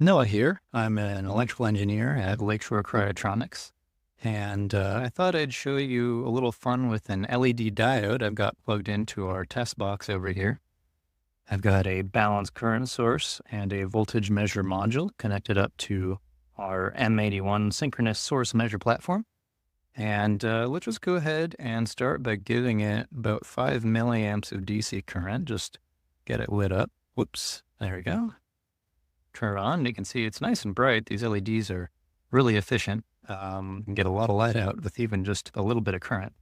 Noah here. I'm an electrical engineer at Lakeshore Cryotronics, and I thought I'd show you a little fun with an LED diode I've got plugged into our test box over here. I've got a balanced current source and a voltage measure module connected up to our M81 synchronous source measure platform. And let's just go ahead and start by giving it about 5 milliamps of DC current. Just get it lit up. Whoops, there we go. Turn it on, and you can see it's nice and bright. These LEDs are really efficient. You can get a lot of light out with even just a little bit of current.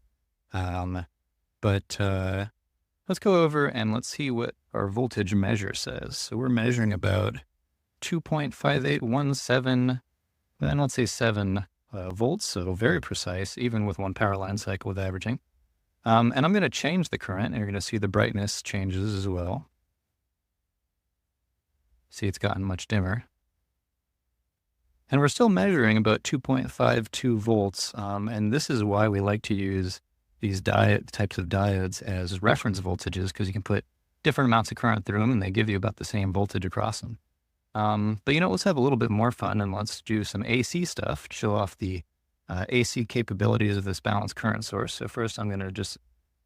But let's go over and let's see what our voltage measure says. So we're measuring about 2.5817, then let's say 7 volts, so very precise, even with one power line cycle with averaging. And I'm going to change the current, and you're going to see the brightness changes as well. See, it's gotten much dimmer. And we're still measuring about 2.52 volts. And this is why we like to use these types of diodes as reference voltages, because you can put different amounts of current through them and they give you about the same voltage across them. But let's have a little bit more fun and let's do some AC stuff to show off the AC capabilities of this balanced current source. So first I'm going to just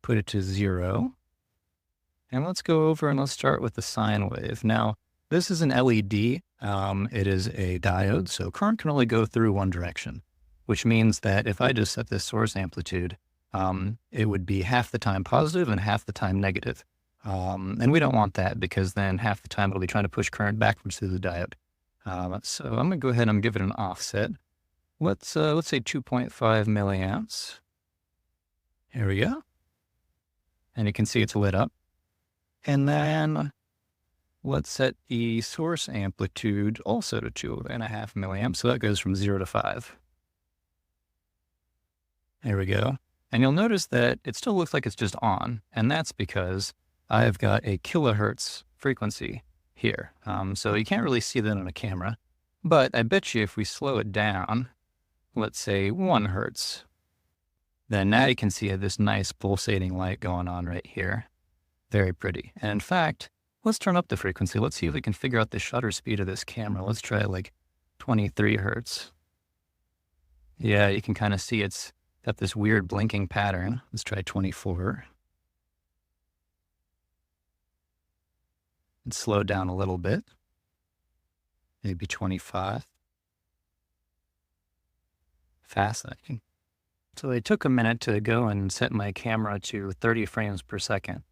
put it to 0. And let's go over and let's start with the sine wave. Now, this is an LED. It is a diode, so current can only go through one direction, which means that if I just set this source amplitude, it would be half the time positive and half the time negative. And we don't want that because then half the time it'll be trying to push current backwards through the diode. So I'm going to go ahead and give it an offset. Let's say 2.5 milliamps. Here we go. And you can see it's lit up. And then let's set the source amplitude also to 2.5 milliamps. So that goes from 0 to 5. There we go. And you'll notice that it still looks like it's just on. And that's because I've got a kilohertz frequency here. So you can't really see that on a camera. But I bet you if we slow it down, let's say 1 hertz, then now you can see this nice pulsating light going on right here. Very pretty. And in fact, let's turn up the frequency. Let's see if we can figure out the shutter speed of this camera. Let's try like 23 hertz. Yeah, you can kind of see it's got this weird blinking pattern. Let's try 24. And slow down a little bit. Maybe 25. Fascinating. So I took a minute to go and set my camera to 30 frames per second.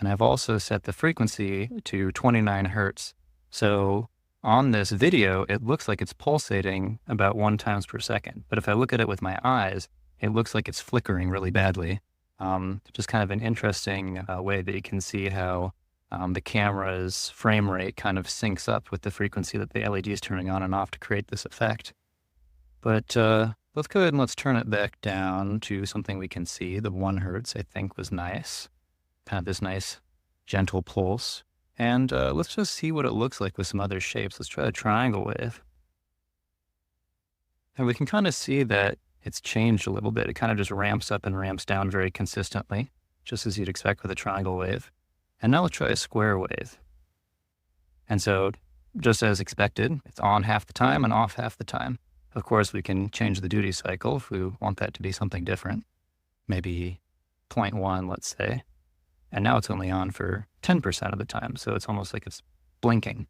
And I've also set the frequency to 29 hertz. So on this video, it looks like it's pulsating about 1 times per second. But if I look at it with my eyes, it looks like it's flickering really badly. Just kind of an interesting way that you can see how the camera's frame rate kind of syncs up with the frequency that the LED is turning on and off to create this effect. But let's go ahead and let's turn it back down to something we can see. The 1 hertz, I think, was nice. Kind of this nice gentle pulse. And let's just see what it looks like with some other shapes. Let's try a triangle wave. And we can kind of see that it's changed a little bit. It kind of just ramps up and ramps down very consistently, just as you'd expect with a triangle wave. And now let's try a square wave. And so just as expected, it's on half the time and off half the time. Of course, we can change the duty cycle if we want that to be something different. Maybe 0.1, let's say. And now it's only on for 10% of the time. So it's almost like it's blinking.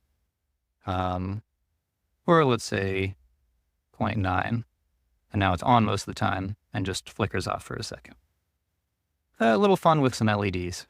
Or let's say 0.9. And now it's on most of the time and just flickers off for a second. A little fun with some LEDs.